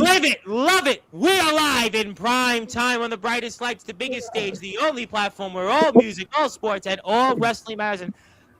Live it, love it. We are live in prime time on the brightest lights, the biggest stage, the only platform where all music, all sports, and all wrestling matters. And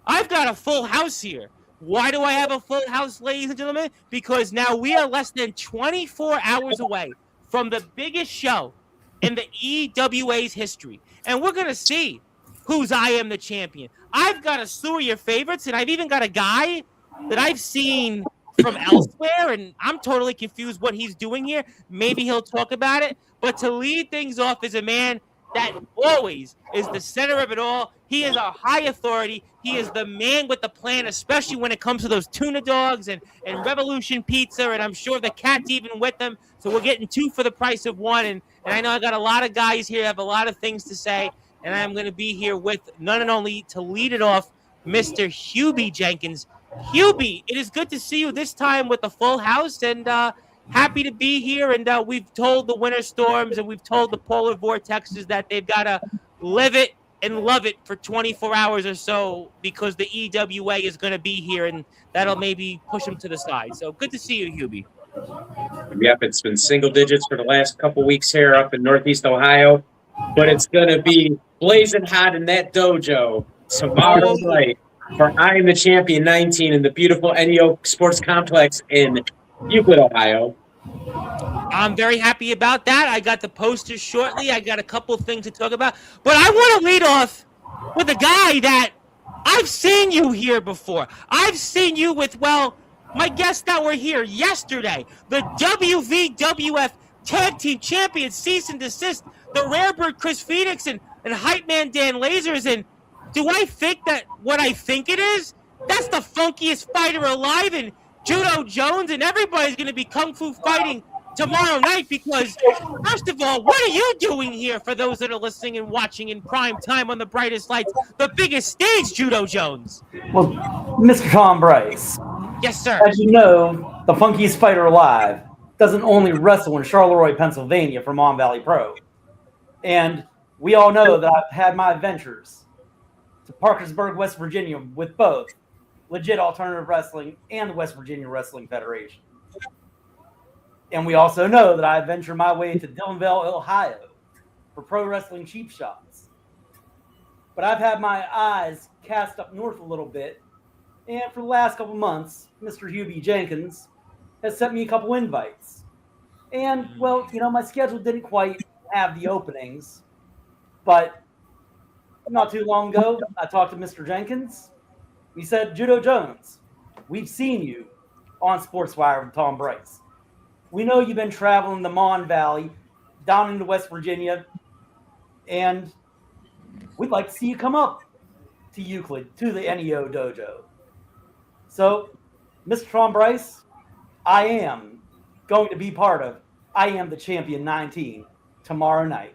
I've got a full house here. Why do I have a full house, ladies and gentlemen? Because now we are less than 24 hours away from the biggest show in the EWA's history. And we're going to see who's I Am the Champion. I've got a slew of your favorites, and I've even got a guy that I've seen from elsewhere, and I'm totally confused what he's doing here. Maybe he'll talk about it. But to lead things off is a man that always is the center of it all. He is our high authority. He is the man with the plan, especially when it comes to those tuna dogs and Revolution Pizza, and I'm sure the cat's even with them. So we're getting two for the price of one. And I know I got a lot of guys here, have a lot of things to say, and I'm going to be here with none and only to lead it off, Mr. Hubie Jenkins. Hubie, it is good to see you this time with a full house, and happy to be here. And we've told the winter storms and we've told the polar vortexes that they've got to live it and love it for 24 hours or so because the EWA is going to be here, and that'll maybe push them to the side. So good to see you, Hubie. Yep, it's been single digits for the last couple weeks here up in Northeast Ohio, but it's going to be blazing hot in that dojo tomorrow night for I Am the Champion 19 in the beautiful NEO Sports Complex in Euclid, Ohio. I'm very happy about that. I got the posters shortly. I got a couple things to talk about. But I want to lead off with a guy that I've seen you here before. I've seen you with, well, my guests that were here yesterday, the WVWF Tag Team Champions, Cease and Desist, the Rarebird Chris Phoenix, and Hype Man Dan Lasers, and do I think that what I think it is? That's the funkiest fighter alive, and Judo Jones, and everybody's going to be kung fu fighting tomorrow night because, first of all, what are you doing here for those that are listening and watching in prime time on the brightest lights, the biggest stage, Judo Jones? Well, Mr. Tom Bryce. Yes, sir. As you know, the funkiest fighter alive doesn't only wrestle in Charleroi, Pennsylvania for Mon Valley Pro. And we all know that I've had my adventures to Parkersburg, West Virginia, with both Legit Alternative Wrestling and the West Virginia Wrestling Federation. And we also know that I ventured my way to Dillonville, Ohio for Pro Wrestling Cheap Shots. But I've had my eyes cast up north a little bit, and for the last couple months, Mr. Hubie Jenkins has sent me a couple invites. And, well, you know, my schedule didn't quite have the openings, but not too long ago, I talked to Mr. Jenkins. He said, Judo Jones, we've seen you on Sportzwire with Tom Bryce. We know you've been traveling the Mon Valley down into West Virginia, and we'd like to see you come up to Euclid, to the NEO dojo. So, Mr. Tom Bryce, I am going to be part of I Am the Champion 19 tomorrow night.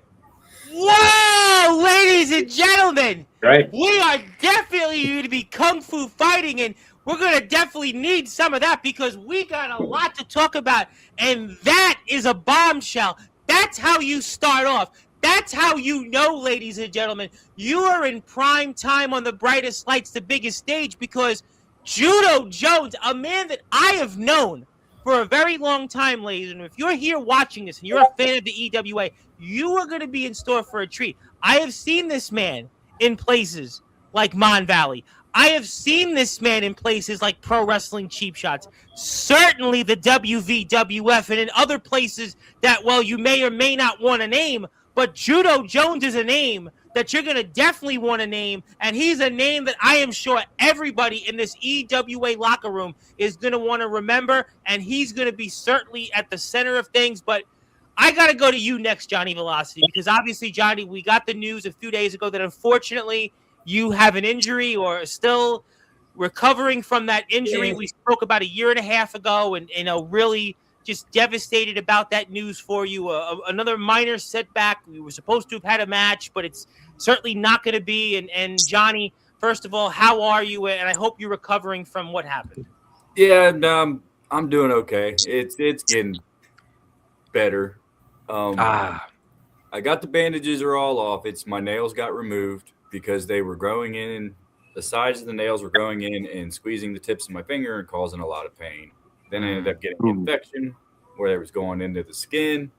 Wow, ladies and gentlemen, Right. We are definitely going to be kung fu fighting, and we're going to definitely need some of that because we got a lot to talk about, and that is a bombshell. That's how you start off. That's how you know, ladies and gentlemen, you are in prime time on the brightest lights, the biggest stage, because Judo Jones, a man that I have known for a very long time, ladies, and if you're here watching this and you're a fan of the EWA, you are going to be in store for a treat. I have seen this man in places like Mon Valley. I have seen this man in places like Pro Wrestling Cheap Shots, certainly the WVWF, and in other places that, well, you may or may not want to name, but Judo Jones is a name that you're going to definitely want to name, and he's a name that I am sure everybody in this EWA locker room is going to want to remember, and he's going to be certainly at the center of things. But I got to go to you next, Johnny Velocity, because obviously, Johnny, we got the news a few days ago that unfortunately you have an injury or are still recovering from that injury. We spoke about a year and a half ago, and really just devastated about that news for you. Another minor setback. We were supposed to have had a match, but it's certainly not going to be. And Johnny, first of all, how are you? And I hope you're recovering from what happened. Yeah, I'm doing okay. It's getting better. I got the bandages are all off. It's my nails got removed because they were growing in. The sides of the nails were growing in and squeezing the tips of my finger and causing a lot of pain. Then I ended up getting an infection, where it was going into the skin.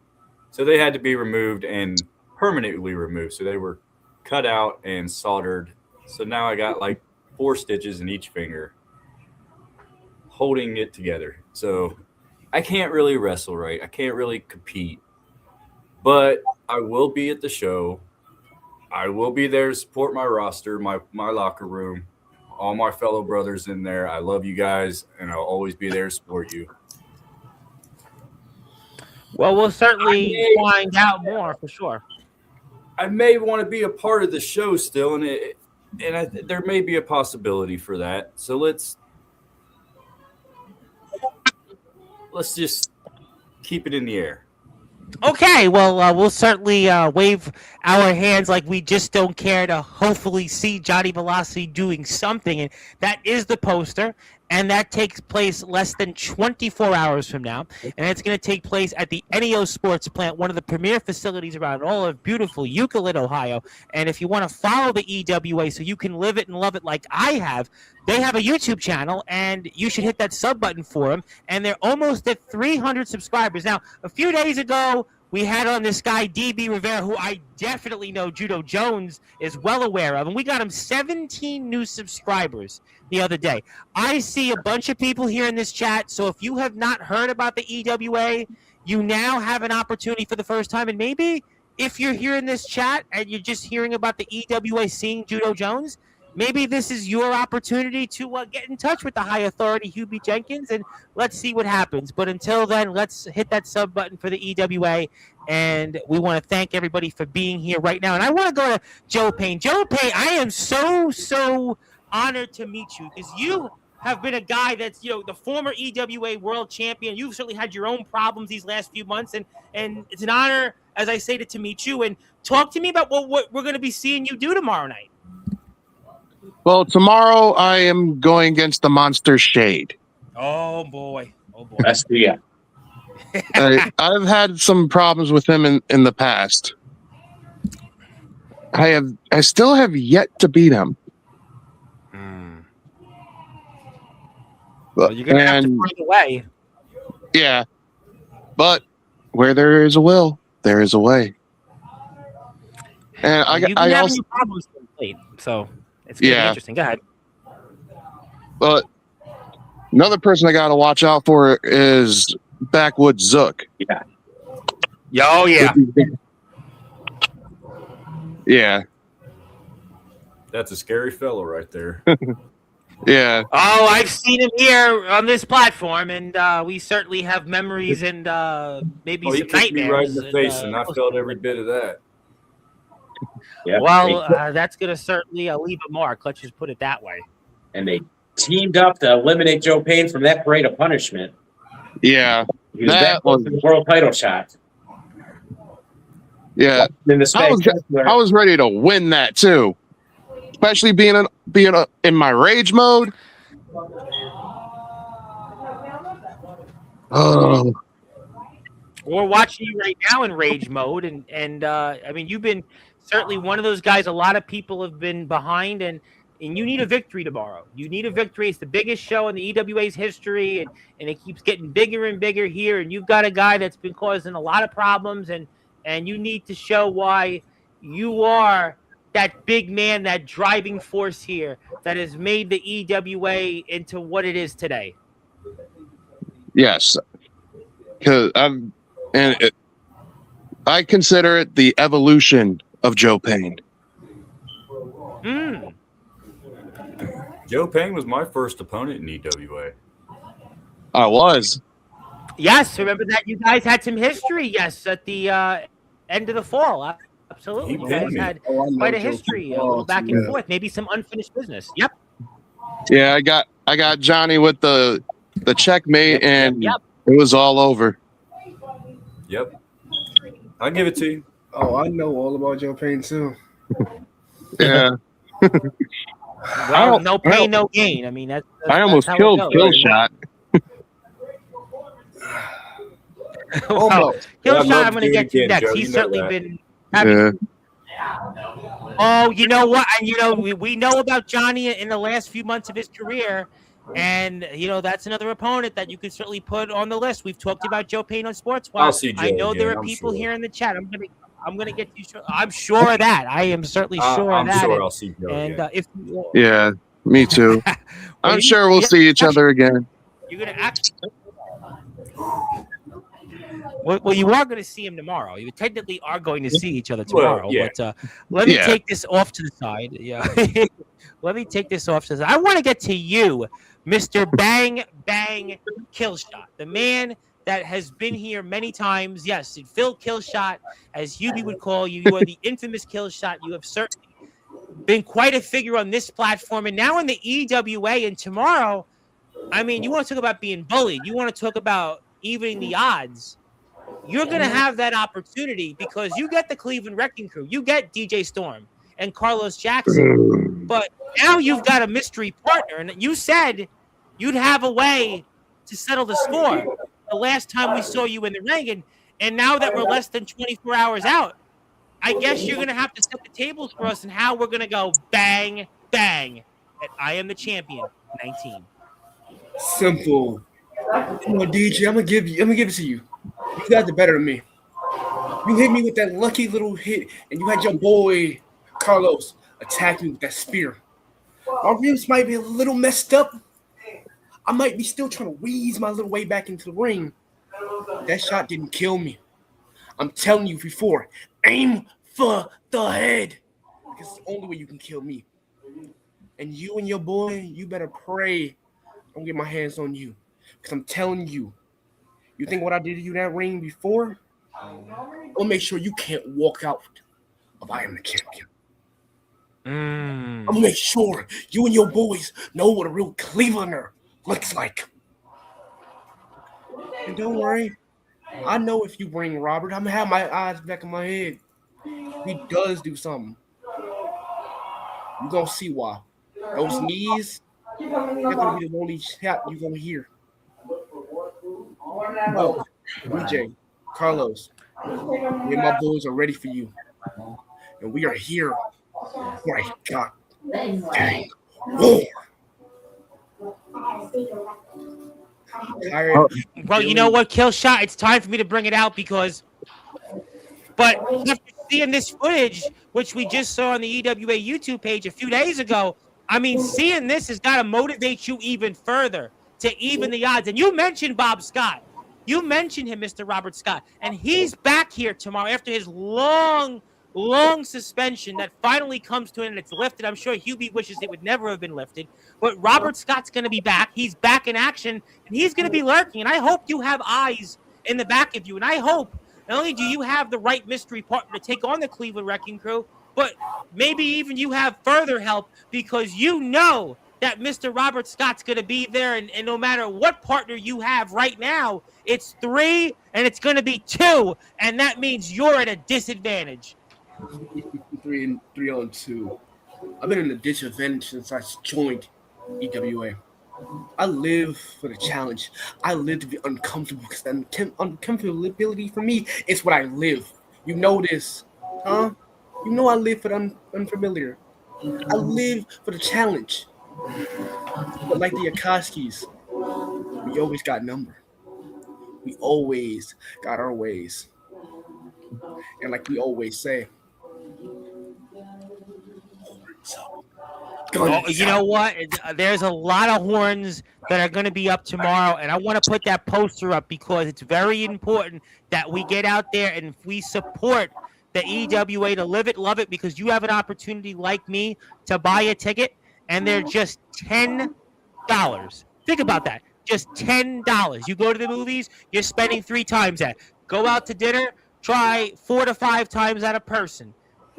So they had to be removed and permanently removed. So they were cut out and soldered. So now I got like 4 stitches in each finger holding it together. So I can't really wrestle right. I can't really compete. But I will be at the show. I will be there to support my roster, my locker room, all my fellow brothers in there. I love you guys, and I'll always be there to support you. Well, we'll certainly find out more for sure. I may want to be a part of the show still, and there may be a possibility for that. So let's just keep it in the air. Okay, well, we'll certainly wave our hands like we just don't care to hopefully see Johnny Velocity doing something. And that is the poster, and that takes place less than 24 hours from now. And it's going to take place at the NEO Sports Plant, one of the premier facilities around all of beautiful Euclid, Ohio. And if you want to follow the EWA so you can live it and love it like I have, they have a YouTube channel, and you should hit that sub button for them. And they're almost at 300 subscribers. Now, a few days ago, we had on this guy, DB Rivera, who I definitely know Judo Jones is well aware of. And we got him 17 new subscribers the other day. I see a bunch of people here in this chat. So if you have not heard about the EWA, you now have an opportunity for the first time. And maybe if you're here in this chat and you're just hearing about the EWA seeing Judo Jones, maybe this is your opportunity to get in touch with the high authority, Hubie Jenkins, and let's see what happens. But until then, let's hit that sub button for the EWA, and we want to thank everybody for being here right now. And I want to go to Joe Payne. Joe Payne, I am so honored to meet you because you have been a guy that's, the former EWA world champion. You've certainly had your own problems these last few months, and it's an honor, as I say, to meet you. And talk to me about what we're going to be seeing you do tomorrow night. Well, tomorrow I am going against the Monster Shade. Oh boy! That's yeah. I've had some problems with him in the past. I still have yet to beat him. Well, you're gonna have to find a way. Yeah, but where there is a will, there is a way. And you've been having your problems late, so. It's going to be interesting. Go ahead. But another person I got to watch out for is Backwoods Zook. Yeah. Oh, yeah. Yeah. That's a scary fellow right there. Yeah. Oh, I've seen him here on this platform, and we certainly have memories and maybe some nightmares. He kicked me right in the face, and I felt every bit of that. Yeah. Well, that's going to certainly leave a mark. Let's just put it that way. And they teamed up to eliminate Joe Payne from that parade of punishment. Yeah. He was that close to the world title shot. Yeah. I was ready to win that too, especially being in my rage mode. Oh. We're watching you right now in rage mode, and I mean, you've been certainly one of those guys a lot of people have been behind, and you need a victory tomorrow. You need a victory. It's the biggest show in the EWA's history, and it keeps getting bigger and bigger here, and you've got a guy that's been causing a lot of problems, and you need to show why you are that big man, that driving force here that has made the EWA into what it is today. Yes. Because I consider it the evolution of Joe Payne. Joe Payne was my first opponent in EWA. I was. Yes, remember that you guys had some history. Yes, at the end of the fall. Absolutely, you guys had quite a history, a little back and forth, maybe some unfinished business. Yep. Yeah, I got Johnny with the checkmate, and it was all over. Yep. I'll give it to you. Oh, I know all about Joe Payne too. Yeah. Well, no pain, no gain. I mean, that's I almost killed Killshot. Well, Killshot, I'm going to get to next. He's certainly been having. Oh, you know what? And we know about Johnny in the last few months of his career. And, that's another opponent that you can certainly put on the list. We've talked about Joe Payne on I'll Sportswire. see Joe I know there again, are I'm people sure. here in the chat. I'm gonna get you. I'm sure of that. I am certainly sure of I'm that. sure I'll see Joe And again. if Yeah, me too. well, I'm sure we'll see each other again. you're gonna actually. Well, you are going to see him tomorrow. You technically are going to see each other tomorrow. Well, yeah. But let me Yeah. take this off to the side. Yeah. Let me take this off to the side. I want to get to you, Mr. Bang Bang Killshot, the man that has been here many times. Yes, Phil Killshot, as Hubie would call you. You are the infamous Killshot. You have certainly been quite a figure on this platform. And now in the EWA, and tomorrow, I mean, you want to talk about being bullied. You want to talk about evening the odds. You're going to have that opportunity because you get the Cleveland Wrecking Crew. You get DJ Storm and Carlos Jackson. But now you've got a mystery partner. And you said you'd have a way to settle the score the last time we saw you in the ring. And now that we're less than 24 hours out, I guess you're going to have to set the tables for us and how we're going to go bang, bang at I Am the Champion 19. Simple. Come on, DJ. I'm gonna give it to you. You got the better of me. You hit me with that lucky little hit, and you had your boy Carlos attack me with that spear. My ribs might be a little messed up. I might be still trying to wheeze my little way back into the ring. That shot didn't kill me. I'm telling you before, aim for the head. Because it's the only way you can kill me. And you and your boy, you better pray I don't get my hands on you. Because I'm telling you, you think what I did to you in that ring before? I'll make sure you can't walk out of I Am the Champion. I'm gonna make sure you and your boys know what a real Clevelander looks like. And don't worry, I know if you bring Robert, I'm gonna have my eyes back in my head. He does do something. You're gonna see why. Those knees, they're gonna be the only shot you're gonna hear. Oh, DJ, Carlos, me and my boys are ready for you. And we are here for a goddamn war. Well, you know what, Killshot? It's time for me to bring it out because. But after seeing this footage, which we just saw on the EWA YouTube page a few days ago, I mean, seeing this has got to motivate you even further to even the odds. And you mentioned Bob Scott. You mentioned him, Mr. Robert Scott. And he's back here tomorrow after his long suspension that finally comes to an end and it's lifted. I'm sure Hubie wishes it would never have been lifted. But Robert Scott's going to be back. He's back in action, and he's going to be lurking. And I hope you have eyes in the back of you. And I hope not only do you have the right mystery partner to take on the Cleveland Wrecking Crew, but maybe even you have further help because you know that Mr. Robert Scott's going to be there. And no matter what partner you have right now, it's 3 and it's going to be 2. And that means you're at a disadvantage. 3 on 2. I've been in a disadvantage since I joined EWA. I live for the challenge. I live to be uncomfortable because the uncomfortability for me is what I live. You know this, huh? You know I live for the unfamiliar. I live for the challenge. But like the Akashis, we always got number. We always got our ways. And like we always say, you know what? There's a lot of horns that are going to be up tomorrow, and I want to put that poster up because it's very important that we get out there and we support the EWA to live it, love it, because you have an opportunity like me to buy a ticket, and they're just $10. Think about that. Just $10. You go to the movies, you're spending 3 times that. Go out to dinner, try 4 to 5 times at a person.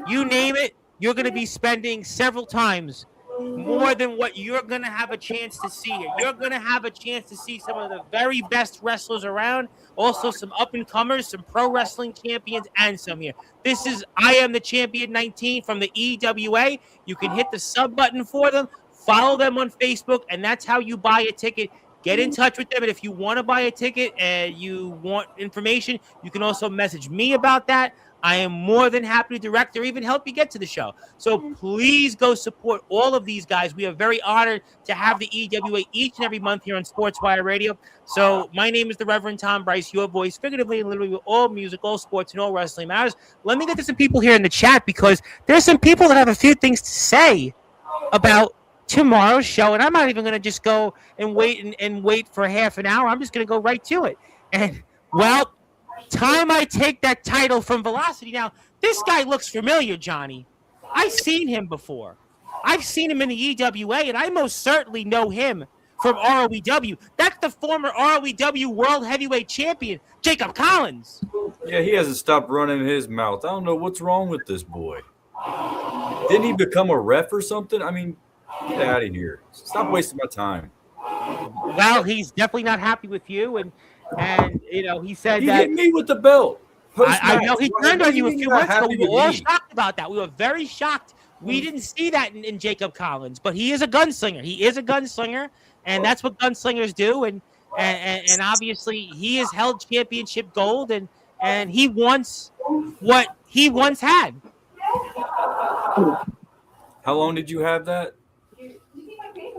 You name it, you're going to be spending several times more than what you're going to have a chance to see here. You're going to have a chance to see some of the very best wrestlers around, also some up-and-comers, some pro wrestling champions, and some here. This is I Am the Champion 19 from the EWA. You can hit the sub button for them, follow them on Facebook, and that's how you buy a ticket. get in touch with them. And if you want to buy a ticket and you want information, you can also message me about that. I am more than happy to direct or even help you get to the show. So please go support all of these guys. We are very honored to have the EWA each and every month here on Sportswire Radio. So my name is the Reverend Tom Bryce, your voice, figuratively and literally, with all music, all sports, and all wrestling matters. Let me get to some people here in the chat because there's some people that have a few things to say about tomorrow's show, and I'm not even going to just go and wait for half an hour. I'm just going to go right to it. And, well, time I take that title from Velocity. Now, this guy looks familiar, Johnny. I've seen him before. I've seen him in the EWA, and I most certainly know him from ROEW. That's the former ROEW World Heavyweight Champion, Jacob Collins. Yeah, he hasn't stopped running his mouth. I don't know what's wrong with this boy. Didn't he become a ref or something? I mean, get out of here. Stop wasting my time. Well, he's definitely not happy with you, and you know, he said he that hit me with the belt. I know he turned on you a few months ago. We were all shocked about that. We were very shocked. We didn't see that in Jacob Collins, but he is a gunslinger. He is a gunslinger, and that's what gunslingers do. And obviously, he has held championship gold, and he wants what he once had. How long did you have that?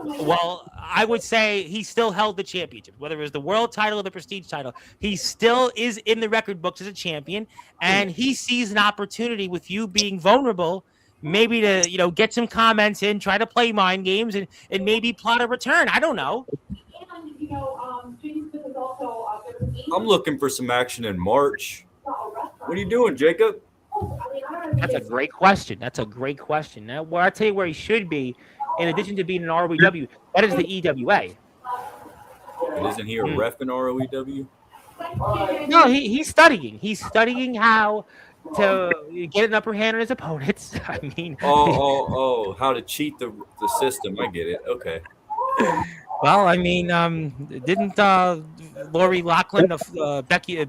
Well, I would say he still held the championship, whether it was the world title or the prestige title. He still is in the record books as a champion, and he sees an opportunity with you being vulnerable, maybe to, you know, get some comments in, try to play mind games, and maybe plot a return. I don't know. I'm looking for some action in March. What are you doing, Jacob? That's a great question. Now, well, I'll tell you where he should be. In addition to being an ROEW, that is the EWA. But isn't he a ref in ROEW? No, he's studying. He's studying how to get an upper hand on his opponents. I mean, how to cheat the system. I get it. Okay. Well, I mean, didn't Lori Loughlin, Becky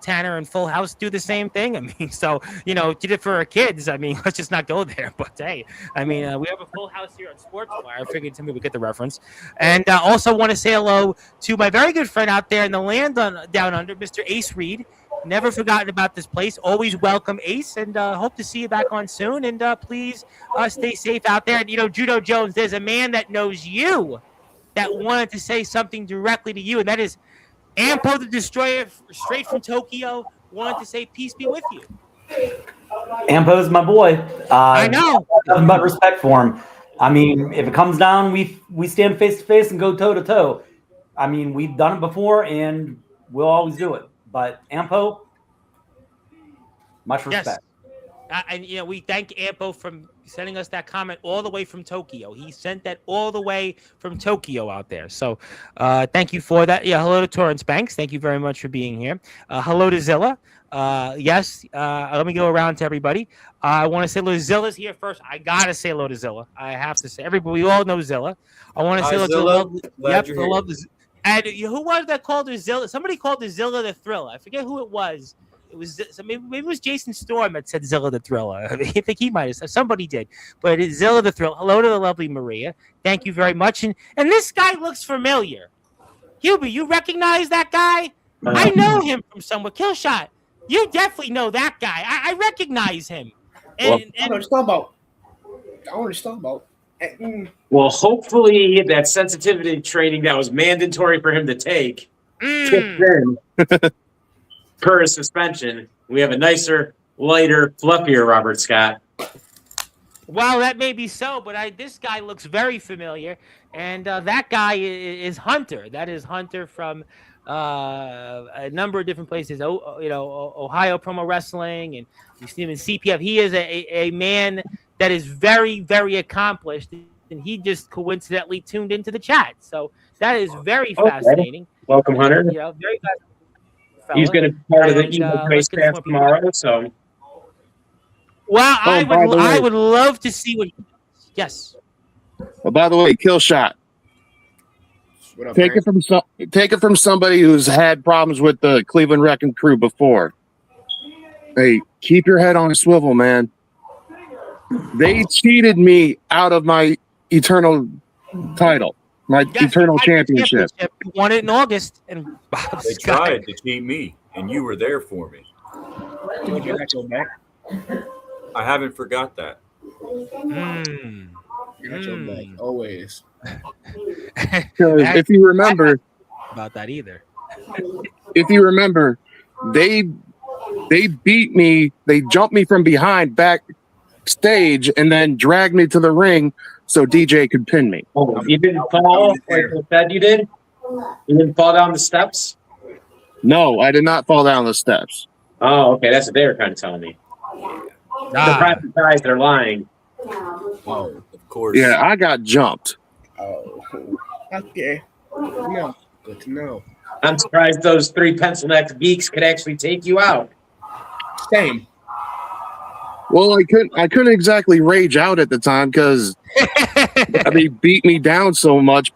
Tanner, and Full House do the same thing? I mean, so, you know, did it for her kids. I mean, let's just not go there. But hey, I mean, we have a Full House here on Sportswire. I figured somebody would get the reference. And also want to say hello to my very good friend out there in the land down under, Mr. Ace Reed. Never forgotten about this place. Always welcome, Ace, and hope to see you back on soon. And please stay safe out there. And, you know, Judo Jones, there's a man that knows you that wanted to say something directly to you, and that is Ampo the Destroyer, straight from Tokyo, wanted to say peace be with you. Ampo's my boy. I know. Nothing but respect for him. I mean, if it comes down, we stand face to face and go toe to toe. I mean, we've done it before, and we'll always do it. But Ampo, much respect. Yes. And, you know, we thank Ampo for sending us that comment all the way from Tokyo. He sent that all the way from Tokyo out there. So thank you for that. Yeah, hello to Torrance Banks. Thank you very much for being here. Hello to Zilla. Yes, let me go around to everybody. I want to say hello to Zilla's here first. I got to say hello to Zilla. I have to say. Everybody, we all know Zilla. I want to say hello to Zilla. And who was that called her Zilla? Somebody called her Zilla the Thriller. I forget who it was. It was maybe it was Jason Storm that said Zilla the Thriller. I think he might have said, somebody did, but it's Zilla the Thriller. Hello to the lovely Maria. Thank you very much. And this guy looks familiar. Hubie, you recognize that guy? I know him from somewhere. Killshot, you definitely know that guy. I recognize him. And, I don't understand about. Well, hopefully that sensitivity training that was mandatory for him to take kicked in. Per his suspension, we have a nicer, lighter, fluffier Robert Scott. Well, that may be so, but this guy looks very familiar, and that guy is Hunter. That is Hunter from a number of different places. Ohio Promo Wrestling, and you see him in CPF. He is a man that is very, very accomplished, and he just coincidentally tuned into the chat. So that is very fascinating. Welcome, Hunter. Very fascinating. He's going to be part of the Evo Race Pass tomorrow. So, well, I would love to see what. Yes. Well, by the way, Killshot. Take it from somebody who's had problems with the Cleveland Wrecking Crew before. Hey, keep your head on a swivel, man. They cheated me out of my Eternal title. My Yes, eternal he won the championship. He won it in August, and Bob They Scott. tried to cheat me, and you were there for me. You got your back. I haven't forgot that. Mm. You got your back always. Because I- if you remember, about that either. they beat me. They jumped me from behind backstage and then dragged me to the ring so DJ could pin me. Oh, you didn't fall like you said you did? You didn't fall down the steps? No, I did not fall down the steps. Oh, okay. That's what they were kind of telling me. Surprise, they're lying. Oh, Of course. Yeah, I got jumped. oh. Okay. No, good to know. I'm surprised those 3 pencil neck geeks could actually take you out. Same. Well, I couldn't exactly rage out at the time because they beat me down so much,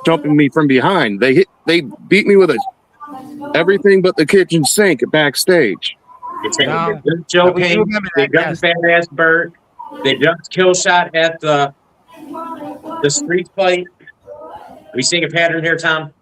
jumping me from behind. They beat me with everything but the kitchen sink backstage. No. They're joking. remember They that, jumped Badass Bert. They jumped kill shot at the street fight. We seeing a pattern here, Tom?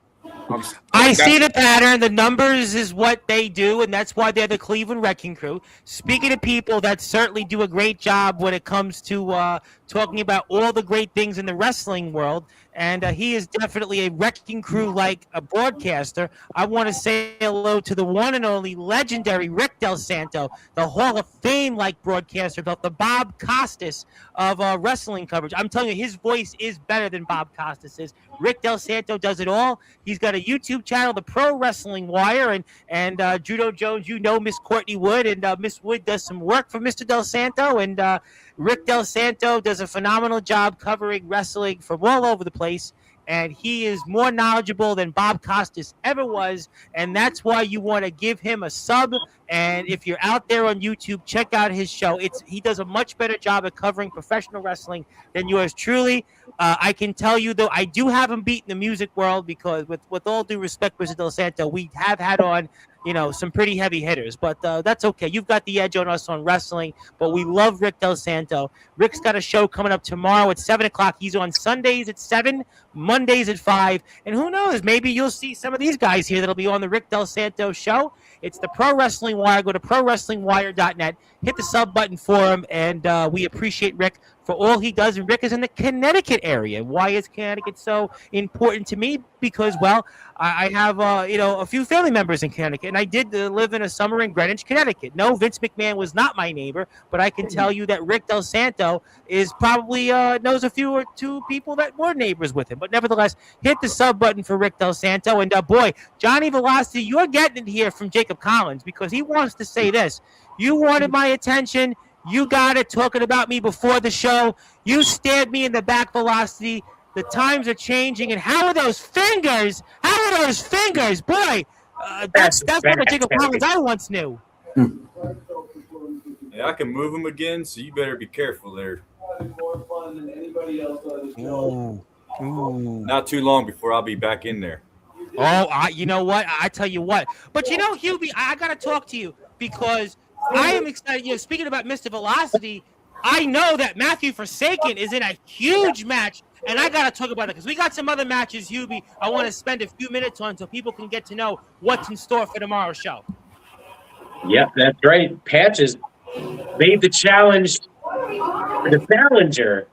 I see the pattern. The numbers is what they do, and that's why they're the Cleveland Wrecking Crew. Speaking of people that certainly do a great job when it comes to talking about all the great things in the wrestling world, and he is definitely a Wrecking Crew like a broadcaster. I want to say hello to the one and only legendary Rick Del Santo, the Hall of Fame like broadcaster, the Bob Costas of wrestling coverage. I'm telling you, his voice is better than Bob Costas's. Rick Del Santo does it all. He's got a YouTube channel, the Pro Wrestling Wire, and Judo Jones, you know Miss Courtney Wood, and Miss Wood does some work for Mr. Del Santo, and Rick Del Santo does a phenomenal job covering wrestling from all over the place, and he is more knowledgeable than Bob Costas ever was, and that's why you want to give him a sub. And if you're out there on YouTube, check out his show. He does a much better job at covering professional wrestling than yours truly. I can tell you, though, I do have him beat in the music world because, with all due respect, Mr. Del Santo, we have had on, some pretty heavy hitters. But that's okay. You've got the edge on us on wrestling, but we love Rick Del Santo. Rick's got a show coming up tomorrow at 7 o'clock. He's on Sundays at 7, Mondays at 5. And who knows, maybe you'll see some of these guys here that'll be on the Rick Del Santo show. It's the Pro Wrestling Wire. Go to ProWrestlingWire.net. Hit the sub button for him, and we appreciate Rick for all he does. And Rick is in the Connecticut area. Why is Connecticut so important to me? Because, well, I have, a few family members in Connecticut, and I did live in a summer in Greenwich, Connecticut. No, Vince McMahon was not my neighbor, but I can tell you that Rick Del Santo is probably knows a few or two people that were neighbors with him. But nevertheless, hit the sub button for Rick Del Santo. And, boy, Johnny Velocity, you're getting it here from Jacob Collins because he wants to say this. You wanted my attention. You got it talking about me before the show. You stabbed me in the back, Velocity. The times are changing. And how are those fingers? How are those fingers? Boy, that's what the Jacob Collins I once knew. Yeah, I can move them again, so you better be careful there. Ooh. Not too long before I'll be back in there. Oh, you know what? I tell you what. But, Hubie, I got to talk to you because I am excited. Speaking about Mr. Velocity, I know that Matthew Forsaken is in a huge match, and I got to talk about it because we got some other matches, Hubie, I want to spend a few minutes on so people can get to know what's in store for tomorrow's show. Yep, that's right. Patches made the challenge. The challenger,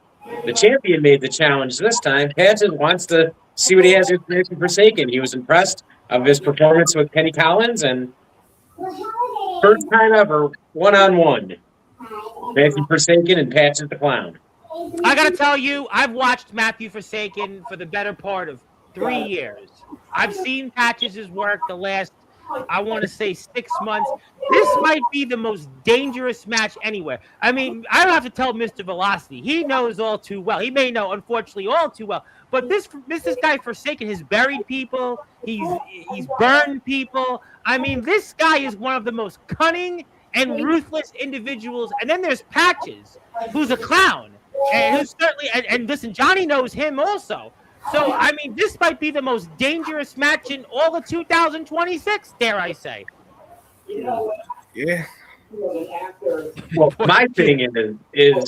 the champion, made the challenge this time. Patches wants to see what he has with Matthew Forsaken. He was impressed of his performance with Kenny Collins, and first time ever, one-on-one. Matthew Forsaken and Patches the Clown. I got to tell you, I've watched Matthew Forsaken for the better part of 3 years. I've seen Patches' work the last, I want to say, 6 months. This might be the most dangerous match anywhere. I mean, I don't have to tell Mr. Velocity. He knows all too well. He may know, unfortunately, all too well. But this guy Forsaken has buried people. He's burned people. I mean, this guy is one of the most cunning and ruthless individuals. And then there's Patches, who's a clown. And who's certainly and listen, Johnny knows him also. So, I mean, this might be the most dangerous match in all of 2026, dare I say. Yeah. Well, my thing is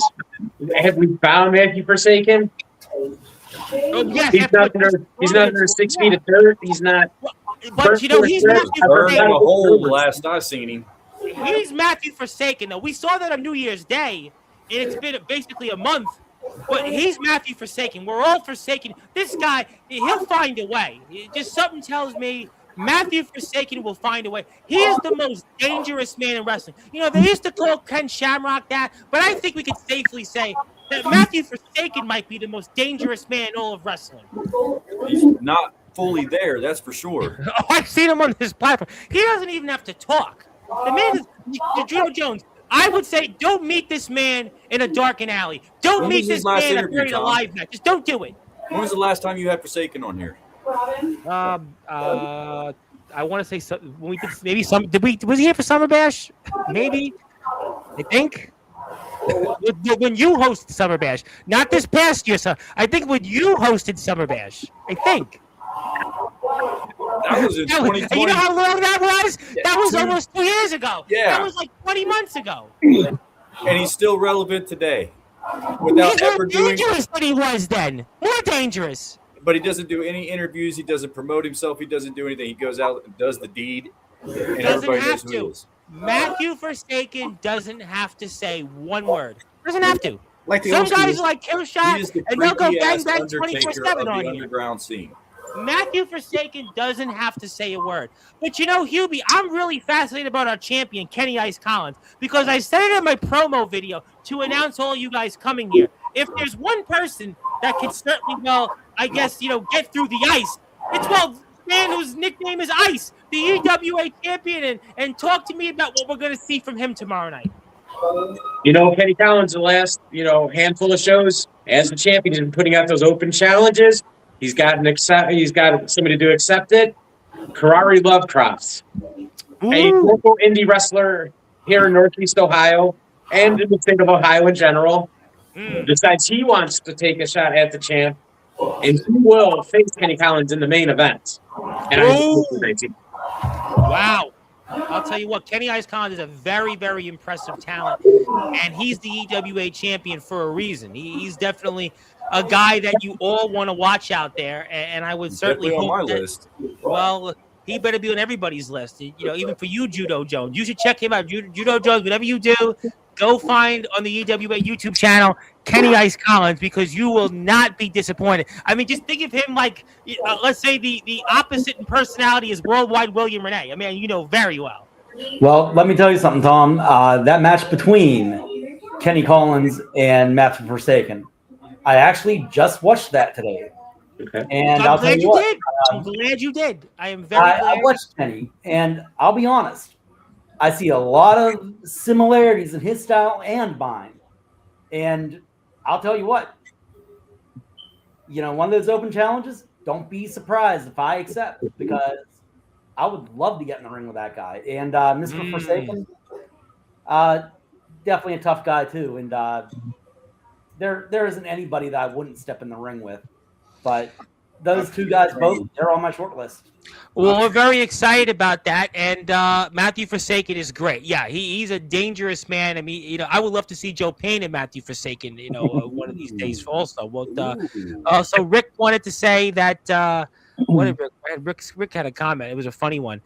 have we found Matthew Forsaken? Oh, yes, He's not under 6 feet of dirt. He's not. But you know, he's Matthew Burned in a Forsaken. hole last I seen him. He's Matthew Forsaken. Though we saw that on New Year's Day, and it's been basically a month. But he's Matthew Forsaken. We're all forsaken. This guy, he'll find a way. Just something tells me Matthew Forsaken will find a way. He is the most dangerous man in wrestling. You know, they used to call Ken Shamrock that, but I think we could safely say that Matthew Forsaken might be the most dangerous man in all of wrestling. He's not fully there, that's for sure. Oh, I've seen him on this platform. He doesn't even have to talk. The man is Judo Jones. I would say don't meet this man in a darkened alley. Don't meet this man in a buried alive match. Just don't do it. When was the last time you had Forsaken on here? I want to say when we did maybe some. Was he here for Summer Bash? Maybe. I think. When you hosted Summer Bash, not this past year, so I think when you hosted Summer Bash, I think. That was in 2020. You know how long that was? That was almost 2 years ago. Yeah. That was like 20 months ago. And he's still relevant today. Without He's ever more doing, dangerous than he was then. More dangerous. but he doesn't do any interviews. He doesn't promote himself. He doesn't do anything. He goes out and does the deed, and everybody knows who he is. Matthew Forsaken doesn't have to say one word. Doesn't have to. Like the Some old guys school. are like kill He shot, is the and they'll go bang freaky-ass bang Undertaker 24/7 of on the you. underground scene. Matthew Forsaken doesn't have to say a word. But you know, Hubie, I'm really fascinated about our champion, Kenny Ice Collins, because I said it in my promo video to announce all you guys coming here. If there's one person that can certainly, well, I guess, you know, get through the ice, it's, well, the man whose nickname is Ice, the EWA champion, and talk to me about what we're going to see from him tomorrow night. You know, Kenny Collins, the last, handful of shows as the champion, he's been putting out those open challenges. He's got somebody to accept it. Karari Lovecrofts, a local indie wrestler here in Northeast Ohio and in the state of Ohio in general, decides he wants to take a shot at the champ, and he will face Kenny Collins in the main event. And Wow. I'll tell you what, Kenny Ice Collins is a very, very impressive talent, and he's the EWA champion for a reason. He's definitely a guy that you all want to watch out there, and I would certainly Definitely hope on my that, list. well, he better be on everybody's list. You know, even for you, Judo Jones. You should check him out. Judo Jones, whatever you do, go find on the EWA YouTube channel Kenny Ice Collins, because you will not be disappointed. I mean, just think of him like, let's say the opposite in personality is Worldwide William Renee. I mean, you know very well. Well, let me tell you something, Tom. That match between Kenny Collins and Matthew Forsaken, I actually just watched that today. Okay. And I'm I'll tell glad you you what. did. I'm glad you did. I am very I glad. watched Kenny, and I'll be honest, I see a lot of similarities in his style and mine. And I'll tell you what, one of those open challenges, don't be surprised if I accept, because I would love to get in the ring with that guy. And Mr. Forsaken, definitely a tough guy too. And there isn't anybody that I wouldn't step in the ring with. But those two guys both, they're on my short list. Well, we're very excited about that, and Matthew Forsaken is great. Yeah, he's a dangerous man. I mean, I would love to see Joe Payne and Matthew Forsaken, one of these days also. Well, so Rick wanted to say that what did Rick had a comment. It was a funny one,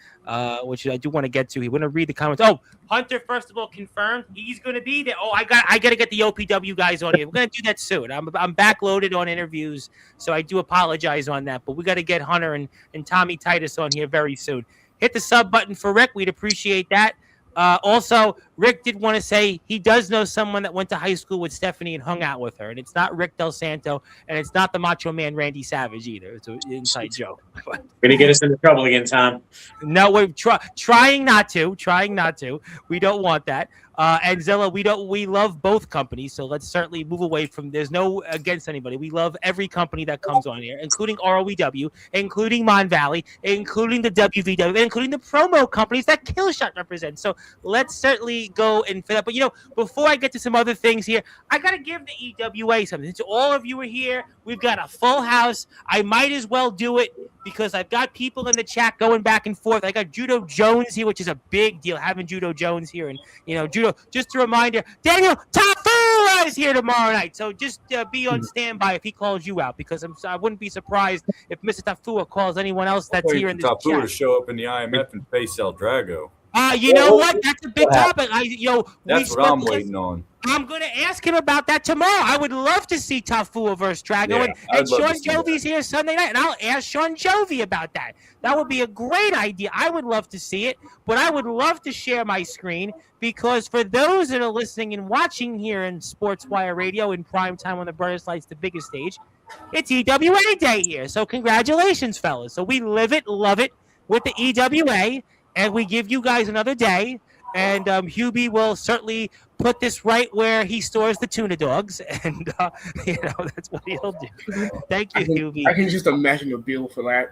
which I do want to get to. He want to read the comments. Oh, Hunter, first of all, confirmed he's going to be there. Oh, I got to get the OPW guys on here. We're going to do that soon. I'm backloaded on interviews, so I do apologize on that. But we got to get Hunter and Tommy Titus on here very soon. Hit the sub button for Rick. We'd appreciate that. Also, Rick did want to say he does know someone that went to high school with Stephanie and hung out with her. And it's not Rick Del Santo, and it's not the Macho Man Randy Savage either. It's an inside joke. Going to get us into trouble again, Tom. No, we're trying not to. Trying not to. We don't want that. And Zilla, we love both companies, so let's certainly move away from. There's no against anybody. We love every company that comes on here, including ROEW, including Mon Valley, including the WVW, including the promo companies that Killshot represents. So let's certainly really go and fit up. But before I get to some other things here, I gotta give the EWA something. Since all of you are here, we've got a full house. I might as well do it because I've got people in the chat going back and forth. I got Judo Jones here, which is a big deal having Judo Jones here, and Judo. Just a reminder, Daniel Tafua is here tomorrow night, so just be on standby if he calls you out, because I wouldn't be surprised if Mr. Tafua calls anyone else that's here in this Tafua chat. to show up in the IMF and face El Drago. You know what? That's a big topic. That's what I'm waiting on. I'm going to ask him about that tomorrow. I would love to see Tafua versus Drago. Yeah, and Sean Jovi's here Sunday night, and I'll ask Sean Jovi about that. That would be a great idea. I would love to see it, but I would love to share my screen, because for those that are listening and watching here in Sportswire Radio in prime time on the brightest lights, the biggest stage, it's EWA Day here. So congratulations, fellas. So we live it, love it with the EWA, and we give you guys another day. And Hubie will certainly put this right where he stores the tuna dogs, and that's what he'll do. Thank you, Hubie. I can just imagine the bill for that.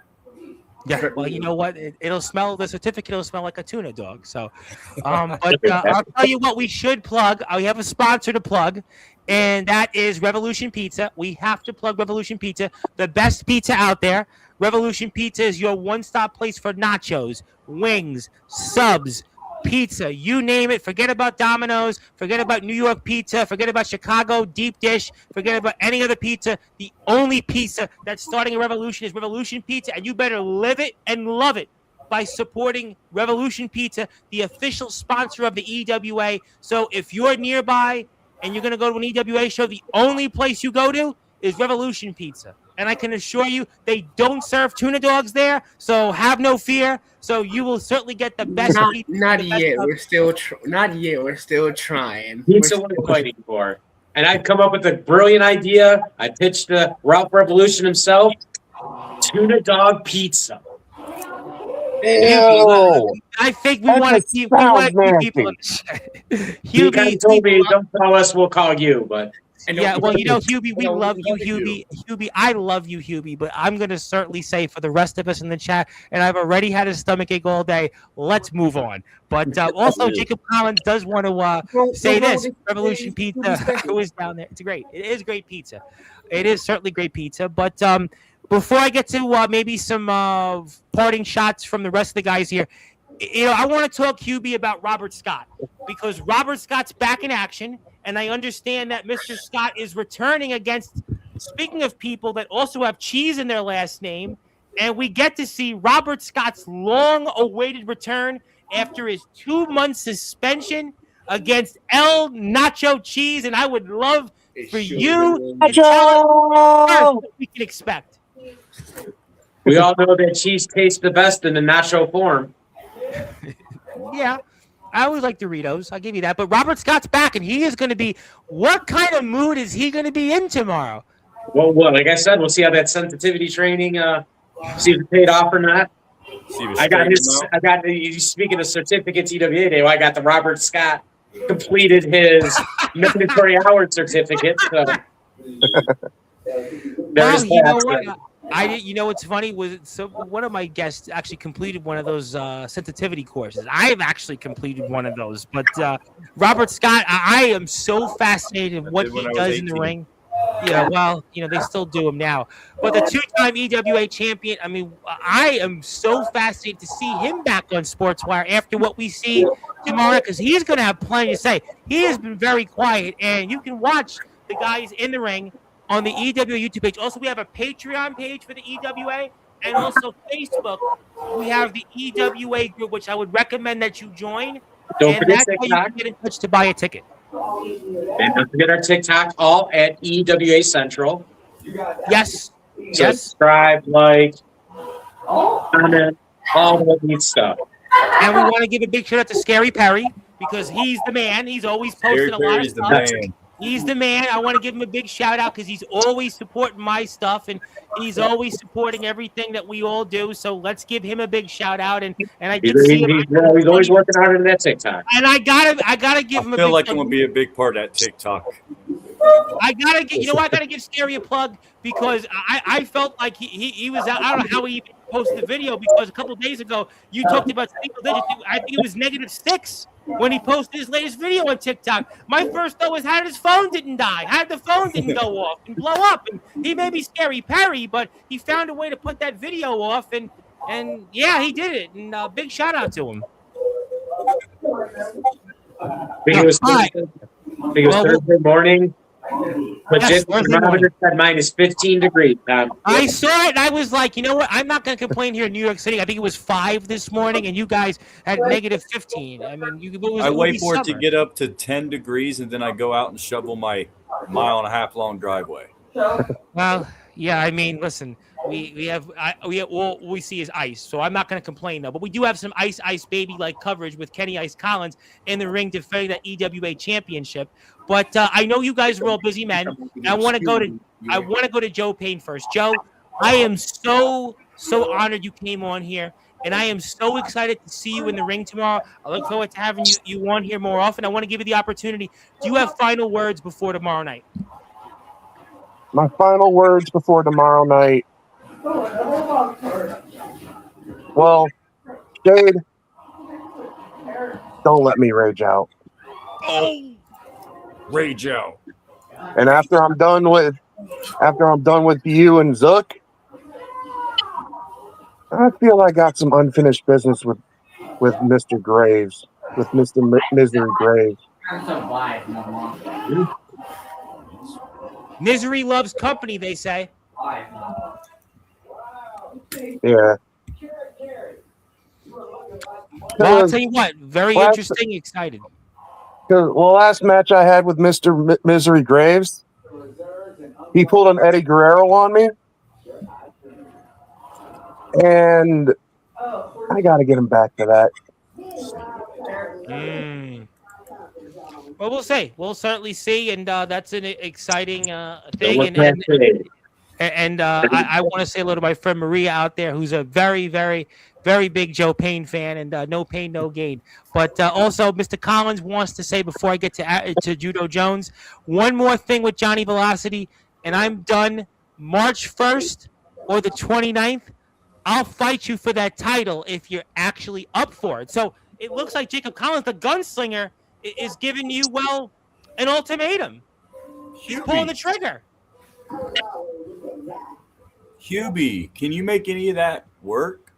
Yeah, well, you know what? It'll smell. The certificate will smell like a tuna dog. So, but I'll tell you what we should plug. We have a sponsor to plug, and that is Revolution Pizza. We have to plug Revolution Pizza, the best pizza out there. Revolution Pizza is your one-stop place for nachos, wings, subs, pizza, you name it. Forget about Domino's, forget about New York pizza, forget about Chicago deep dish, forget about any other pizza. The only pizza that's starting a revolution is Revolution Pizza, and you better live it and love it by supporting Revolution Pizza, the official sponsor of the EWA. So if you're nearby and you're going to go to an EWA show, the only place you go to is Revolution Pizza. And I can assure you they don't serve tuna dogs there, so have no fear. So you will certainly get the best pizza. Not yet. We're still trying. Pizza we're fighting for. And I've come up with a brilliant idea. I pitched to Ralph Revolution himself. Tuna dog pizza. Ew. I think we want to keep people in the chat. You guys told me, don't call us, we'll call you, but... Yeah, well, Hubie, we love you, Hubie. Hubie, I love you, Hubie, but I'm going to certainly say for the rest of us in the chat, and I've already had a stomachache all day, let's move on. But also, Jacob Collins does want to say this. Revolution Pizza, I was down there. It's great. It is great pizza. It is certainly great pizza. But before I get to maybe some parting shots from the rest of the guys here, I want to talk, Hubie, about Robert Scott, because Robert Scott's back in action. And I understand that Mr. Scott is returning against, speaking of people that also have cheese in their last name, and we get to see Robert Scott's long-awaited return after his 2-month suspension against El Nacho Cheese. And I would love for you to tell us what we can expect. We all know that cheese tastes the best in the nacho form. Yeah. I always like Doritos. I'll give you that. But Robert Scott's back, and he is going to be – what kind of mood is he going to be in tomorrow? Well, like I said, we'll see how that sensitivity training, see if it paid off or not. Speaking of certificates, EWA Day, I got the Robert Scott completed his mandatory hour certificate. So. There's that. What's funny was one of my guests actually completed one of those sensitivity courses. I have actually completed one of those, but Robert Scott, I am so fascinated with what he does in the ring. Yeah, well, they still do him now. But the 2-time EWA champion, I mean, I am so fascinated to see him back on Sportswire after what we see tomorrow, because he's going to have plenty to say. He has been very quiet, and you can watch the guys in the ring on the EWA YouTube page. Also, we have a Patreon page for the EWA, and also Facebook. We have the EWA group, which I would recommend that you join. Don't forget that's TikTok. how you can get in touch to buy a ticket. And don't forget our TikTok, all at EWA Central. Yes. Subscribe, comment, all the neat stuff. And we want to give a big shout out to Scary Perry, because he's the man. He's always posting a lot of stuff. He's the man. I want to give him a big shout out because he's always supporting my stuff, and he's always supporting everything that we all do. So let's give him a big shout out. And I did see him. He's always working harder than that TikTok. And I gotta give him a big. I feel like I'm gonna be a big part of that TikTok. I gotta give Scary a plug, because I felt like he was out. I don't know how he even posted the video, because a couple of days ago you talked about single digits. I think it was -6. when he posted his latest video on TikTok. My first thought was how his phone didn't die, how the phone didn't go off and blow up. And he may be Scary Perry, but he found a way to put that video off, and yeah, he did it. And big shout out to him. I think it was Thursday morning. But Yes, just thermometer said minus 15 degrees. I saw it, and I was like, you know what? I'm not going to complain here in New York City. I think it was 5 this morning, and you guys had negative 15. I mean, I wait for it to get up to 10 degrees, and then I go out and shovel my 1.5 mile long driveway. Well, yeah, I mean, listen, we all we see is ice, so I'm not going to complain though. But we do have some ice baby like coverage with Kenny Ice Collins in the ring defending that EWA championship. But I know you guys are all busy men. I want to go to Joe Payne first. Joe, I am so honored you came on here, and I am so excited to see you in the ring tomorrow. I look forward to having you on here more often. I want to give you the opportunity. Do you have final words before tomorrow night? My final words before tomorrow night. Well, Jade, don't let me rage out. Oh, rage out. And after I'm done with you and Zook, I feel I got some unfinished business with Mr. Graves, with Mr. Misery Graves. Misery loves company, they say. Yeah. Well, I'll tell you what, very interesting, excited. Well, last match I had with Mr. Misery Graves, he pulled an Eddie Guerrero on me, and I got to get him back to that. Well, we'll see. We'll certainly see, and that's an exciting thing. And I want to say hello to my friend Maria out there, who's a very, very, very big Joe Payne fan, and no pain, no gain. But also, Mr. Collins wants to say before I get to Judo Jones, one more thing with Johnny Velocity, and I'm done. March 1st or the 29th, I'll fight you for that title if you're actually up for it. So it looks like Jacob Collins, the gunslinger, is giving you, well, an ultimatum. He's pulling the trigger. Hubie, can you make any of that work?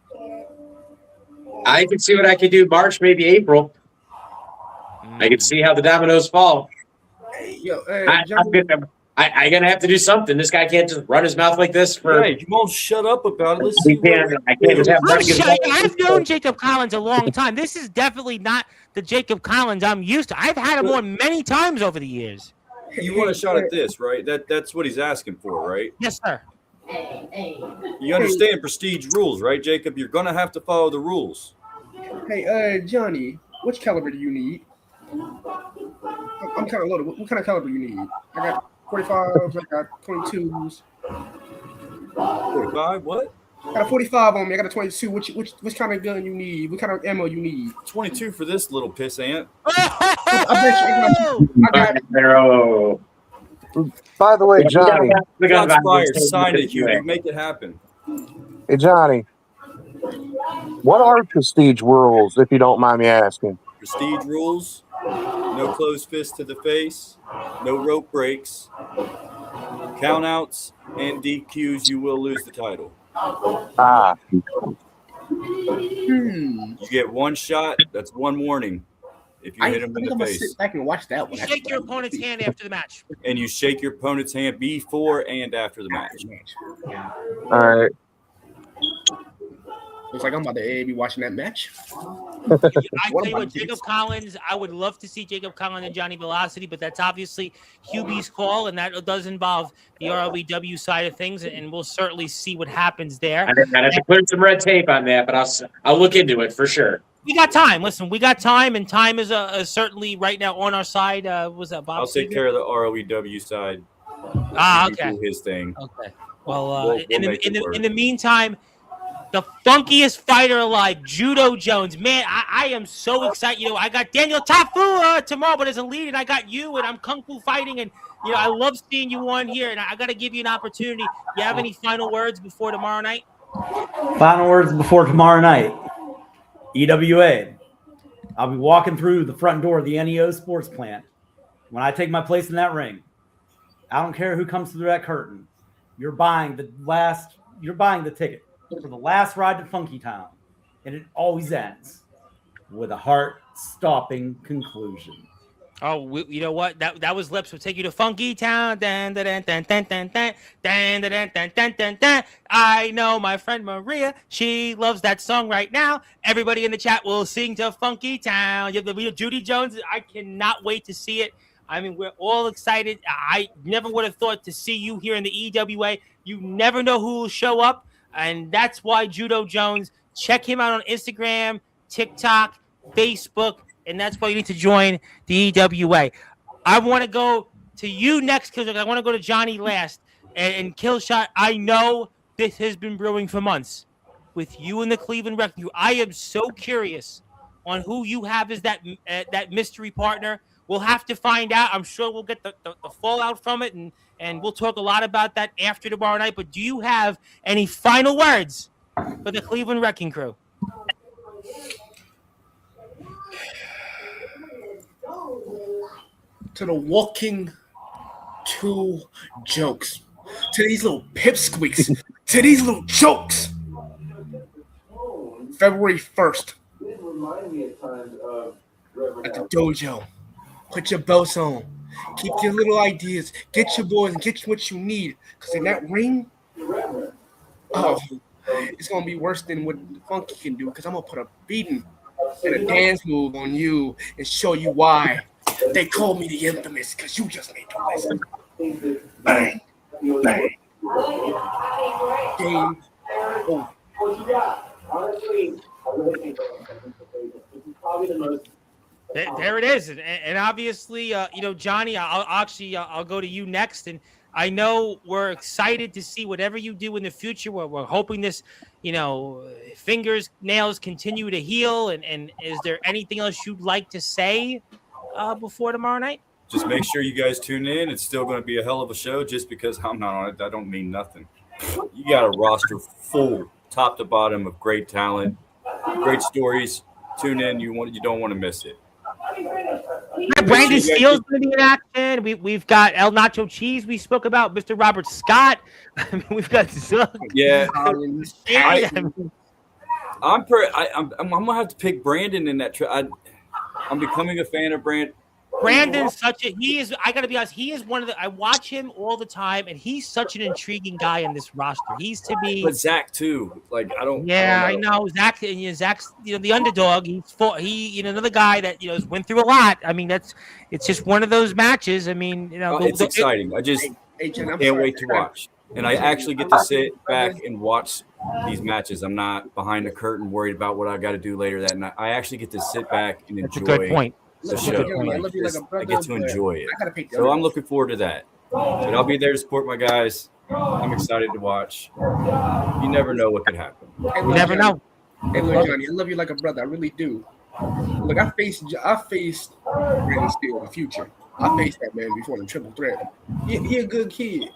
I can see what I could do March, maybe April. I can see how the dominoes fall. I'm gonna have to do something. This guy can't just run his mouth like this for. Hey, you won't shut up about it. I can't just have. I've known Jacob Collins a long time. This is definitely not the Jacob Collins I'm used to. I've had him on many times over the years. You want a shot at this, right? That's what he's asking for, right? Yes, sir. You understand prestige rules, right, Jacob? You're gonna have to follow the rules. Hey, Johnny, which caliber do you need? I'm kind of loaded. What kind of caliber do you need? I got 45s, I got 22s. 45? What? I got a 45 on me. I got a 22. Which kind of gun you need? What kind of ammo you need? 22 for this little piss ant. I got it. By the way, Johnny. Sportzwire, sign it, Hugh. Make it happen. Hey, Johnny. What are prestige rules, if you don't mind me asking? Prestige rules: no closed fist to the face, no rope breaks, countouts, and DQs. You will lose the title. You get one shot. That's one warning. If you hit him in the face, sit back and watch that one. You shake your opponent's hand after the match. And you shake your opponent's hand before and after the match. All right. Looks like I'm about to be watching that match. I tell you what, Jacob Collins, I would love to see Jacob Collins and Johnny Velocity, but that's obviously Hubie's call, and that does involve the RLEW side of things, and we'll certainly see what happens there. I have to clear some red tape on that, but I'll look into it for sure. We got time. Listen, we got time, and time is certainly right now on our side. Was that Bob? I'll take care of the ROEW side. Okay. Do his thing. Okay. Well, in the meantime, the funkiest fighter alive, Judo Jones. Man, I am so excited. You know, I got Daniel Tafu tomorrow, but as a lead, and I got you, and I'm Kung Fu fighting, and you know, I love seeing you on here, and I got to give you an opportunity. You have any final words before tomorrow night? Final words before tomorrow night. EWA. I'll be walking through the front door of the NEO sports plant. When I take my place in that ring, I don't care who comes through that curtain. You're buying the ticket for the last ride to Funky Town. And it always ends with a heart-stopping conclusion. Oh, you know what? That was Lips will take you to Funky Town. Dun, dun, dun, dun, dun, dun, dun, dun, dun, dun, dun, dun, dun. I know my friend Maria. She loves that song right now. Everybody in the chat will sing to Funky Town. You have the Judy Jones. I cannot wait to see it. I mean, we're all excited. I never would have thought to see you here in the EWA. You never know who will show up. And that's why Judo Jones, check him out on Instagram, TikTok, Facebook. And that's why you need to join the EWA. I want to go to you next, Killshot. I want to go to Johnny last. And Killshot, I know this has been brewing for months with you and the Cleveland Wrecking Crew. I am so curious on who you have as that mystery partner. We'll have to find out. I'm sure we'll get the fallout from it, and we'll talk a lot about that after tomorrow night. But do you have any final words for the Cleveland Wrecking Crew? To the walking two jokes, to these little pipsqueaks, to these little jokes. February 1st at the dojo. Put your belts on. Keep your little ideas. Get your boys and get you what you need. Because in that ring, it's going to be worse than what Funky can do. Because I'm going to put a beating and a dance move on you and show you why. They call me the infamous because you just made the list. Bang. Bang. Game over. There it is, and obviously, Johnny, I'll go to you next, and I know we're excited to see whatever you do in the future. We're hoping this, fingers, nails continue to heal, and is there anything else you'd like to say before tomorrow night? Just make sure you guys tune in. It's still going to be a hell of a show. Just because I'm not on it, that don't mean nothing. You got a roster full, top to bottom, of great talent, great stories. Tune in. You don't want to miss it. Brandon Steele's going to be in action. We've got El Nacho Cheese. We spoke about Mr. Robert Scott. I mean, we've got Zug. Yeah, I'm gonna have to pick Brandon in that. I'm becoming a fan of Brandon. Brandon's I gotta be honest, he is one of I watch him all the time, and he's such an intriguing guy in this roster. He's to be. But Zach too. I know Zach. And Zach's the underdog. He another guy that has went through a lot. I mean, it's just one of those matches. I mean, it's exciting. I just can't wait to watch. And I actually get to sit back and watch these matches. I'm not behind the curtain worried about what I got to do later that night. I actually get to sit back and enjoy. That's a good point. The show. I get to enjoy it. So I'm looking forward to that. But I'll be there to support my guys. I'm excited to watch. You never know what could happen. You never know. Hey, look, Johnny, I love you like a brother. I really do. Look, I faced Brandon Steele in the future. I faced that man before the triple threat. He a good kid.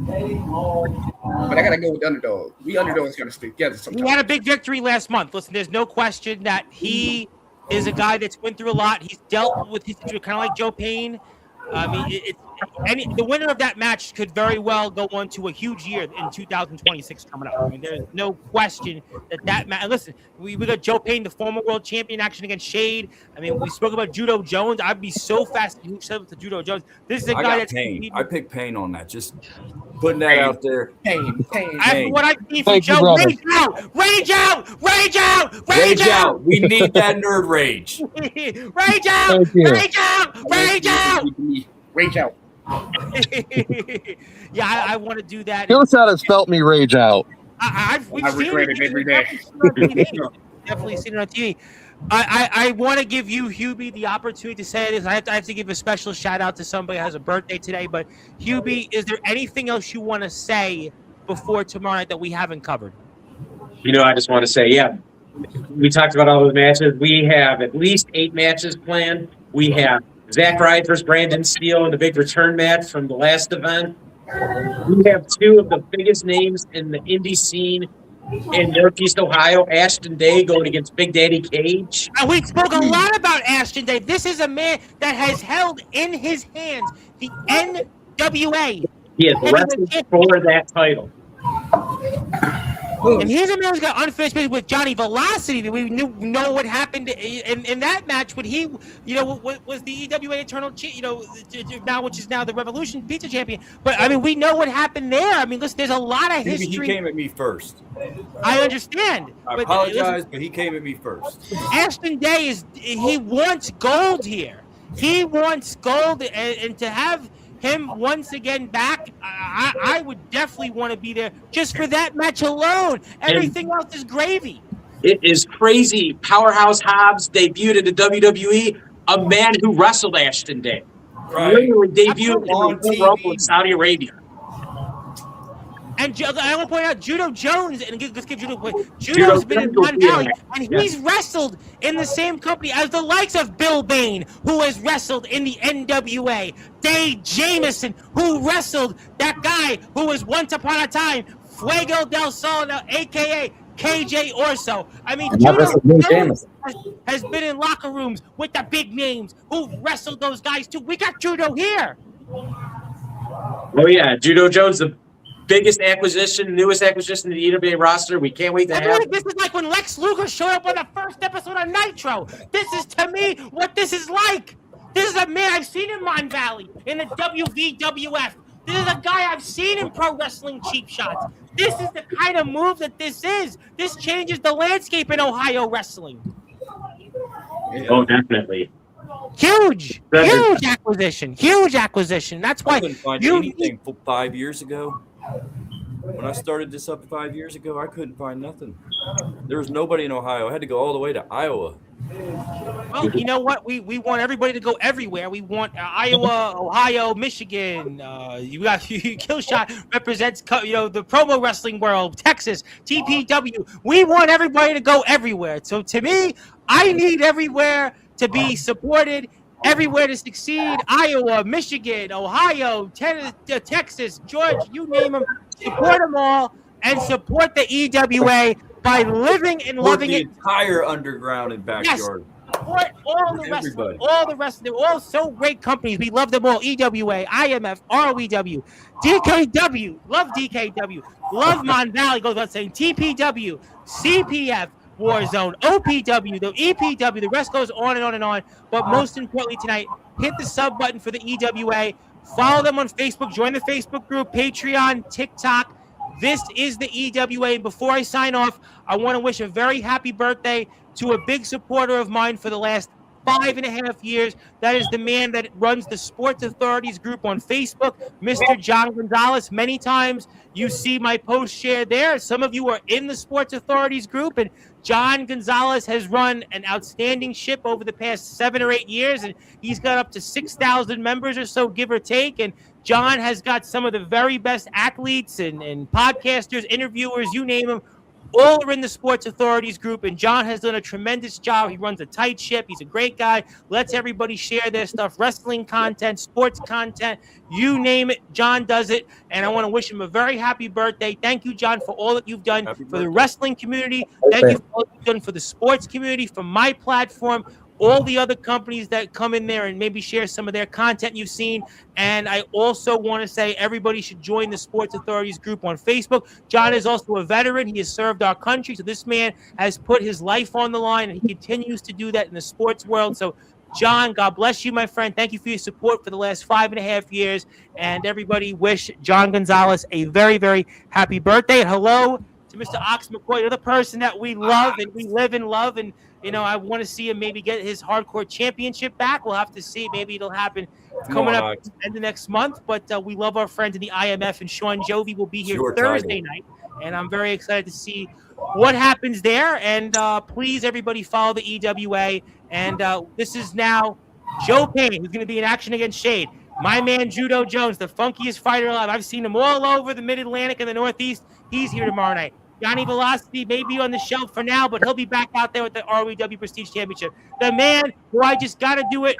But I gotta go with the underdog. We underdogs gotta stick together sometimes. He had a big victory last month. Listen, there's no question that he is a guy that's went through a lot. He's dealt with his situation, kind of like Joe Payne. I mean, the winner of that match could very well go on to a huge year in 2026 coming up. I mean, there's no question that match. Listen, we got Joe Payne, the former world champion, action against Shade. I mean, we spoke about Judo Jones. I'd be so fascinated who said to Judo Jones. This is a guy that's Payne. I picked Payne on that. Just putting that out there. Payne. After what I've seen from Joe, rage out. We need that nerd rage. Rage out. Yeah, I want to do that. Killshot has felt me rage out. I regret it every day. Definitely seen it on TV. I want to give you, Hubie, the opportunity to say this. I have to give a special shout out to somebody who has a birthday today. But Hubie, is there anything else you want to say before tomorrow night that we haven't covered? I just want to say, we talked about all those matches. We have at least 8 matches planned. We have Zach Ryder versus Brandon Steele in the big return match from the last event. We have 2 of the biggest names in the indie scene in Northeast Ohio, Ashton Day going against Big Daddy Cage. And we spoke a lot about Ashton Day. This is a man that has held in his hands the NWA. He has wrestled for that title. And here's a man who's got unfinished business with Johnny Velocity. We know what happened in that match when he, was the EWA Eternal, now which is now the Revolution Pizza Champion. But I mean, we know what happened there. I mean, listen, there's a lot of history. He came at me first. I understand. I apologize, but he came at me first. Ashton Day he wants gold here. He wants gold, and to have him once again back, I would definitely want to be there just for that match alone. Everything else is gravy. It is crazy. Powerhouse Hobbs debuted in the WWE, a man who wrestled Ashton Day. Right. Literally debuted on TV in Saudi Arabia. And I want to point out Judo Jones, and let's give Judo a point. Judo's been in Mon Valley, and he's wrestled in the same company as the likes of Bill Bain, who has wrestled in the NWA. Dave Jamieson, who wrestled that guy who was once upon a time Fuego del Sol, a.k.a. KJ Orso. I mean, Judo Jones has been in locker rooms with the big names who wrestled those guys, too. We got Judo here. Oh, yeah. Judo Jones, the biggest acquisition, newest acquisition in the EWA roster. We can't wait to have it. This is like when Lex Luger showed up on the first episode of Nitro. This is, to me, what this is like. This is a man I've seen in Mon Valley, in the WVWF. This is a guy I've seen in Pro Wrestling Cheap Shots. This is the kind of move that this is. This changes the landscape in Ohio wrestling. Oh, definitely. Huge acquisition. That's why I couldn't find anything 5 years ago. When I started this up 5 years ago, I couldn't find nothing. There was nobody in Ohio. I had to go all the way to Iowa. Well, you know what? We want everybody to go everywhere. We want Iowa, Ohio, Michigan. You got Killshot represents the promo wrestling world. Texas, TPW. We want everybody to go everywhere. So to me, I need everywhere to be supported. Everywhere to succeed. Iowa, Michigan, Ohio, Texas, Georgia, you name them. Support them all and support the EWA by living and loving the it. Entire underground and backyard. Yes. Support all the rest. All the rest. They're all so great companies. We love them all. EWA, IMF, ROEW, DKW. Love DKW. Love Mon Valley. Goes without saying. TPW, CPF. Warzone, OPW, the EPW, the rest goes on and on and on. But most importantly tonight, hit the sub button for the EWA. Follow them on Facebook. Join the Facebook group, Patreon, TikTok. This is the EWA. Before I sign off, I want to wish a very happy birthday to a big supporter of mine for the last 5.5 years. That is the man that runs the Sports Authorities group on Facebook, Mr. John Gonzalez. Many times you see my post shared there. Some of you are in the Sports Authorities group, and John Gonzalez has run an outstanding ship over the past 7 or 8 years, and he's got up to 6,000 members or so, give or take. And John has got some of the very best athletes and podcasters, interviewers, you name them, all are in the Sports Authorities group, and John has done a tremendous job. He runs a tight ship. He's a great guy. Lets everybody share their stuff, wrestling content, sports content, you name it. John does it, and I want to wish him a very happy birthday. Thank you, John, for all that you've done for the wrestling community. Thank you for all that you've done for the sports community, for my platform, all the other companies that come in there and maybe share some of their content you've seen. And I also want to say everybody should join the Sports Authorities group on Facebook. John is also a veteran. He has served our country. So this man has put his life on the line, and he continues to do that in the sports world. So John, God bless you, my friend. Thank you for your support for the last 5.5 years. And everybody wish John Gonzalez a very, very happy birthday. And hello to Mr. Ox McCoy, another person that we love and we live and love. And I want to see him maybe get his hardcore championship back. We'll have to see. Maybe it'll happen coming up in the next month. But we love our friends in the IMF, and Sean Jovi will be here Thursday night. And I'm very excited to see what happens there. And please, everybody, follow the EWA. And this is now Joe Payne, who's going to be in action against Shade. My man, Judo Jones, the funkiest fighter alive. I've seen him all over the Mid-Atlantic and the Northeast. He's here tomorrow night. Johnny Velocity may be on the shelf for now, but he'll be back out there with the ROEW Prestige Championship. The man who I just got to do it,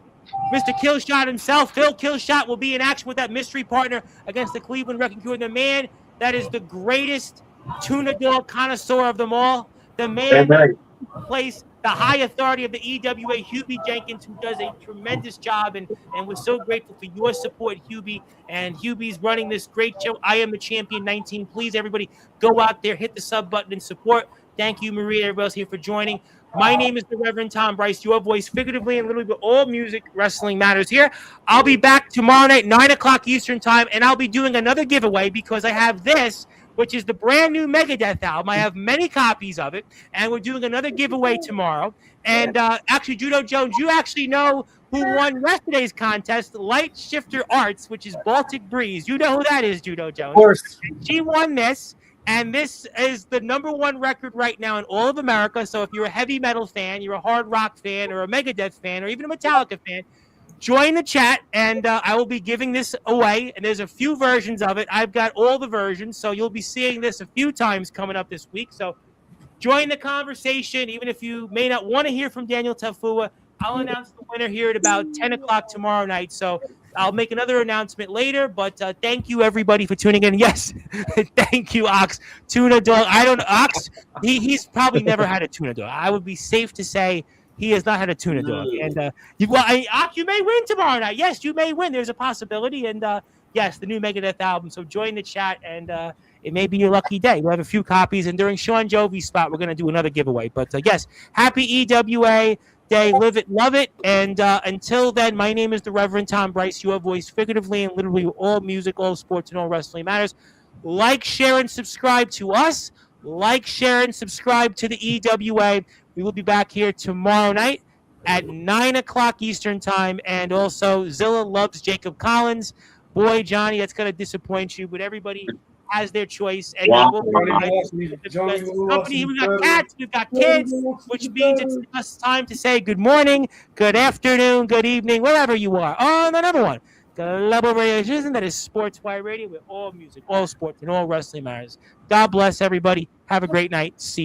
Mr. Killshot himself, Phil Killshot, will be in action with that mystery partner against the Cleveland Wrecking Crew. The man that is the greatest tuna dog connoisseur of them all, the Damn man right. place, the high authority of the EWA, Hubie Jenkins, who does a tremendous job, and we're so grateful for your support, Hubie. And Hubie's running this great show, I Am the Champion 19. Please, everybody, go out there, hit the sub button and support. Thank you, Maria, everybody else here for joining. My name is the Reverend Tom Bryce, your voice, figuratively and literally, but all music, wrestling matters here. I'll be back tomorrow night, 9 o'clock Eastern time, and I'll be doing another giveaway because I have this, which is the brand new Megadeth album. I have many copies of it, and we're doing another giveaway tomorrow. And actually, Judo Jones, you actually know who won yesterday's contest, Light Shifter Arts, which is Baltic Breeze. You know who that is, Judo Jones. Of course. She won this. And this is the #1 record right now in all of America. So if you're a heavy metal fan, you're a hard rock fan, or a Megadeth fan, or even a Metallica fan, join the chat, and I will be giving this away. And there's a few versions of it. I've got all the versions, so you'll be seeing this a few times coming up this week. So join the conversation, even if you may not want to hear from Daniel Tafua. I'll announce the winner here at about 10 o'clock tomorrow night. So I'll make another announcement later, but thank you, everybody, for tuning in. Yes, thank you, Ox. Tuna Dog. Ox, he's probably never had a tuna dog. I would be safe to say he has not had a tuna dog. And Ox, you may win tomorrow night. Yes, you may win. There's a possibility. And yes, the new Megadeth album. So join the chat, and it may be your lucky day. We'll have a few copies, and during Sean Jovi's spot, we're going to do another giveaway. But yes, happy EWA Day. Live it, love it. And until then, my name is the Reverend Tom Bryce, your voice, figuratively and literally, all music, all sports, and all wrestling matters. Like, share, and subscribe to us. Like, share, and subscribe to the EWA. We will be back here tomorrow night at 9 o'clock Eastern time. And also, Zilla loves Jacob Collins. Boy, Johnny, that's going to disappoint you, but everybody has their choice. And Wow. company, we've got cats, we've got kids, which means it's just time to say good morning, good afternoon, good evening, wherever you are. On another one, Global Radio Station, that is Sportswire Radio, with all music, all sports, and all wrestling matters. God bless everybody. Have a great night. See you.